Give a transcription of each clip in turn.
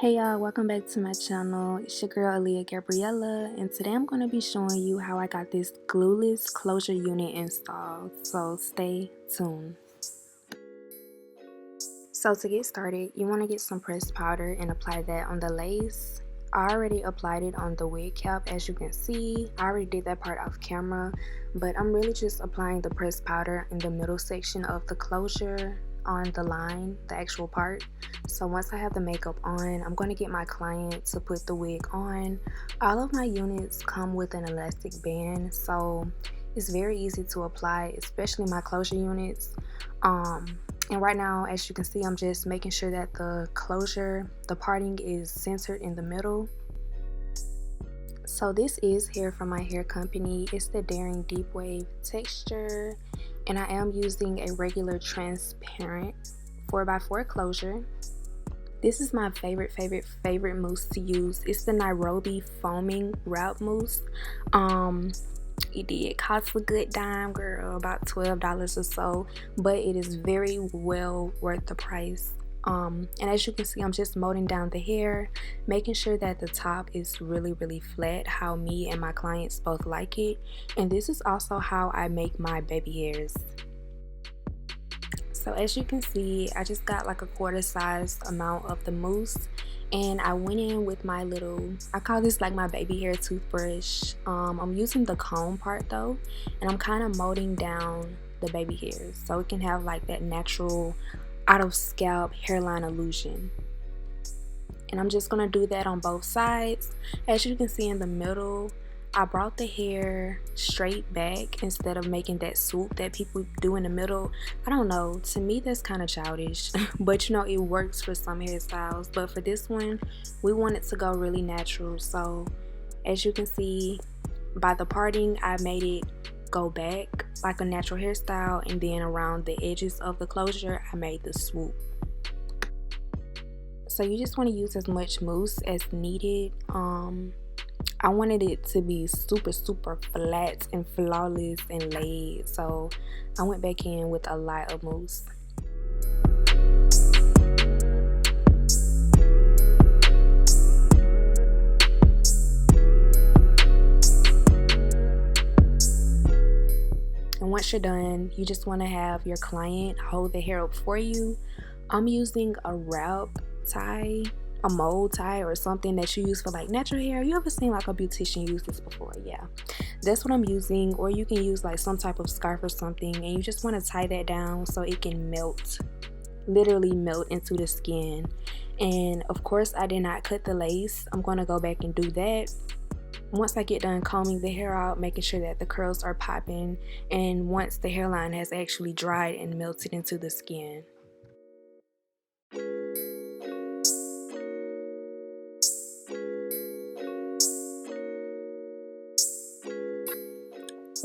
Hey y'all, welcome back to my channel. It's your girl aliyehgabriella, and today I'm going to be showing you how I got this glueless closure unit installed, so stay tuned. So to get started, you want to get some pressed powder and apply that on the lace. I already applied it on the wig cap, as you can see. I already did that part off camera, but I'm really just applying the pressed powder in the middle section of the closure on the line, the actual part. So once I have the makeup on, I'm going to get my client to put the wig on. All of my units come with an elastic band, so it's very easy to apply, especially my closure units. And right now, as you can see, I'm just making sure that the closure, the parting is centered in the middle. So this is hair from my hair company. It's the Daring Deep Wave texture, and I am using a regular transparent 4x4 closure. This is my favorite mousse to use. It's the Nairobi foaming wrap mousse. It did cost a good dime, girl, about $12 or so, but it is very well worth the price. And as you can see, I'm just molding down the hair, making sure that the top is really flat, how me and my clients both like it. And this is also how I make my baby hairs. So as you can see, I just got like a quarter-sized amount of the mousse, and I went in with my little, I call this like my baby hair toothbrush. I'm using the comb part though, and I'm kind of molding down the baby hairs so it can have like that natural out of scalp hairline illusion. And I'm just gonna do that on both sides. As you can see in the middle, I brought the hair straight back instead of making that swoop that people do in the middle. I don't know, to me that's kind of childish, but you know, it works for some hairstyles. But for this one, we want it to go really natural. So as you can see by the parting, I made it go back like a natural hairstyle, and then around the edges of the closure I made the swoop. So you just want to use as much mousse as needed. I wanted it to be super flat and flawless and laid, so I went back in with a lot of mousse. And once you're done, you just want to have your client hold the hair up for you. I'm using a wrap tie, a mold tie, or something that you use for like natural hair. You ever seen like a beautician use this before? Yeah, that's what I'm using. Or you can use like some type of scarf or something, and you just want to tie that down so it can melt, literally melt into the skin. And of course I did not cut the lace. I'm going to go back and do that once I get done combing the hair out, making sure that the curls are popping, and once the hairline has actually dried and melted into the skin.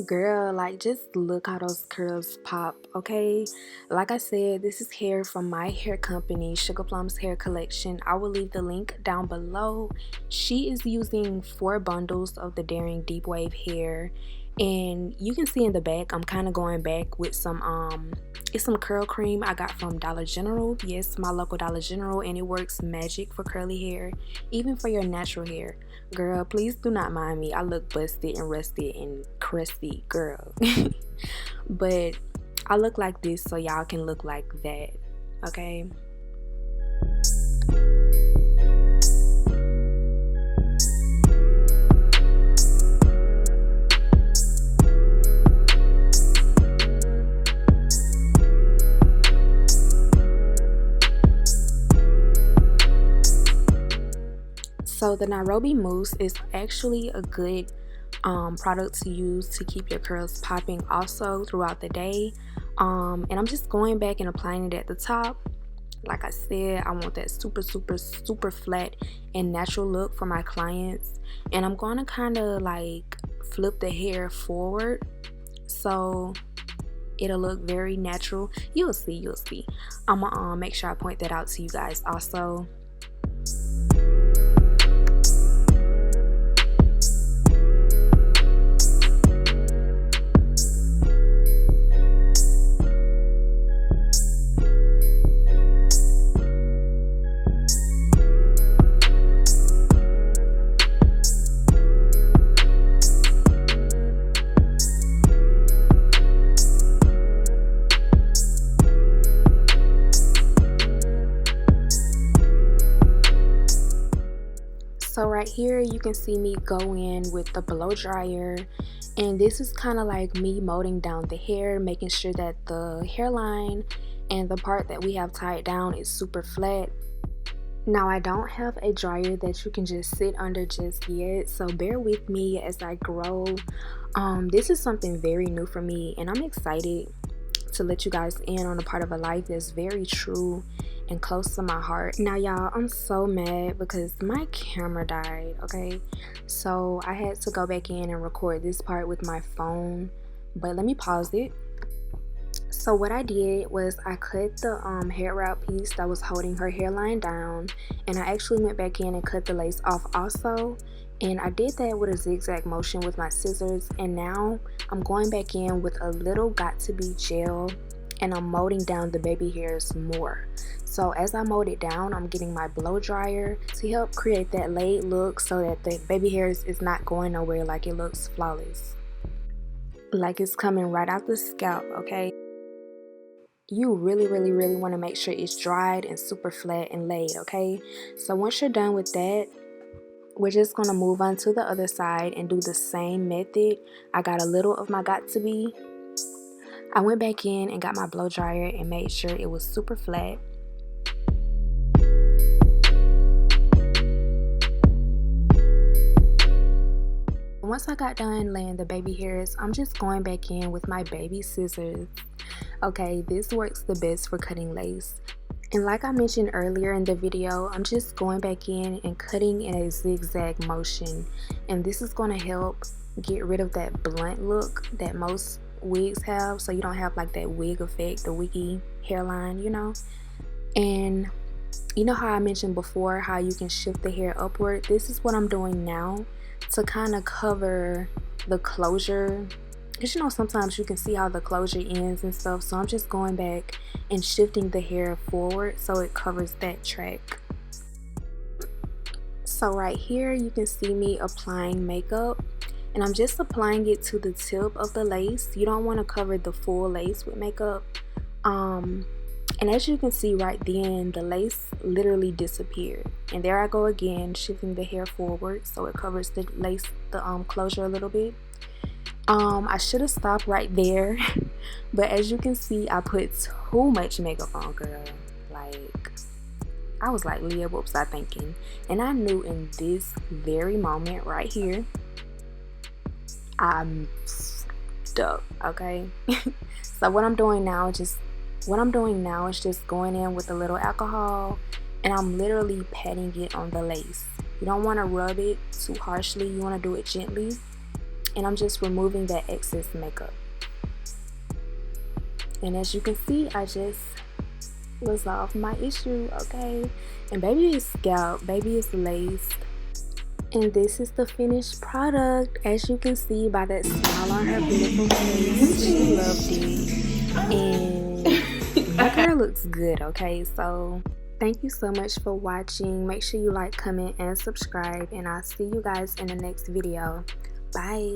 Girl, like, just look how those curls pop, okay? Like I said, this is hair from my hair company, Sugaplums Hair Collection. I will leave the link down below. She is using 4 bundles of the Daring Deep Wave hair, and you can see in the back I'm kind of going back with some it's some curl cream I got from Dollar General. Yes, my local Dollar General, and it works magic for curly hair, even for your natural hair. Girl, please do not mind me. I look busted and rusted and crusty, girl. But I look like this so y'all can look like that, okay? So the Nairobi Mousse is actually a good product to use to keep your curls popping also throughout the day. And I'm just going back and applying it at the top. Like I said, I want that super flat and natural look for my clients. And I'm going to kind of like flip the hair forward so it'll look very natural. You'll see. I'm gonna make sure I point that out to you guys also. So right here you can see me go in with the blow dryer, and this is kind of like me molding down the hair, making sure that the hairline and the part that we have tied down is super flat. Now I don't have a dryer that you can just sit under just yet, so bear with me as I grow. This is something very new for me, and I'm excited to let you guys in on a part of a life that's very true and close to my heart. Now y'all, I'm so mad because my camera died, okay? So I had to go back in and record this part with my phone, but let me pause it. So what I did was I cut the hair wrap piece that was holding her hairline down, and I actually went back in and cut the lace off also, and I did that with a zigzag motion with my scissors. And now I'm going back in with a little got to be gel, and I'm molding down the baby hairs more. So as I mold it down, I'm getting my blow dryer to help create that laid look so that the baby hairs is not going nowhere, like it looks flawless, like it's coming right out the scalp, okay? You really want to make sure it's dried and super flat and laid, okay? So once you're done with that, we're just going to move on to the other side and do the same method. I got a little of my got to be. I went back in and got my blow dryer and made sure it was super flat. Once I got done laying the baby hairs, I'm just going back in with my baby scissors. Okay, this works the best for cutting lace. And like I mentioned earlier in the video, I'm just going back in and cutting in a zigzag motion. And this is going to help get rid of that blunt look that most wigs have, so you don't have like that wig effect, the wiggy hairline, you know. And you know how I mentioned before how you can shift the hair upward? This is what I'm doing now to kind of cover the closure, because you know sometimes you can see how the closure ends and stuff. So I'm just going back and shifting the hair forward so it covers that track. So right here you can see me applying makeup, and I'm just applying it to the tip of the lace. You don't want to cover the full lace with makeup. And as you can see right then, the lace literally disappeared. And there I go again, shifting the hair forward so it covers the lace, the closure a little bit. I should have stopped right there, but as you can see, I put too much makeup on, girl. Like, I was like, Leah, what was I thinking? And I knew in this very moment right here, I'm stuck, okay? So what I'm doing now is just going in with a little alcohol, and I'm literally patting it on the lace. You don't want to rub it too harshly, you want to do it gently. And I'm just removing that excess makeup. And as you can see, I just resolved my issue, okay? And baby is scalp, baby is laced. And this is the finished product. As you can see by that smile on her beautiful face, she loved it. And my girl looks good, okay? So thank you so much for watching. Make sure you like, comment, and subscribe. And I'll see you guys in the next video. Bye.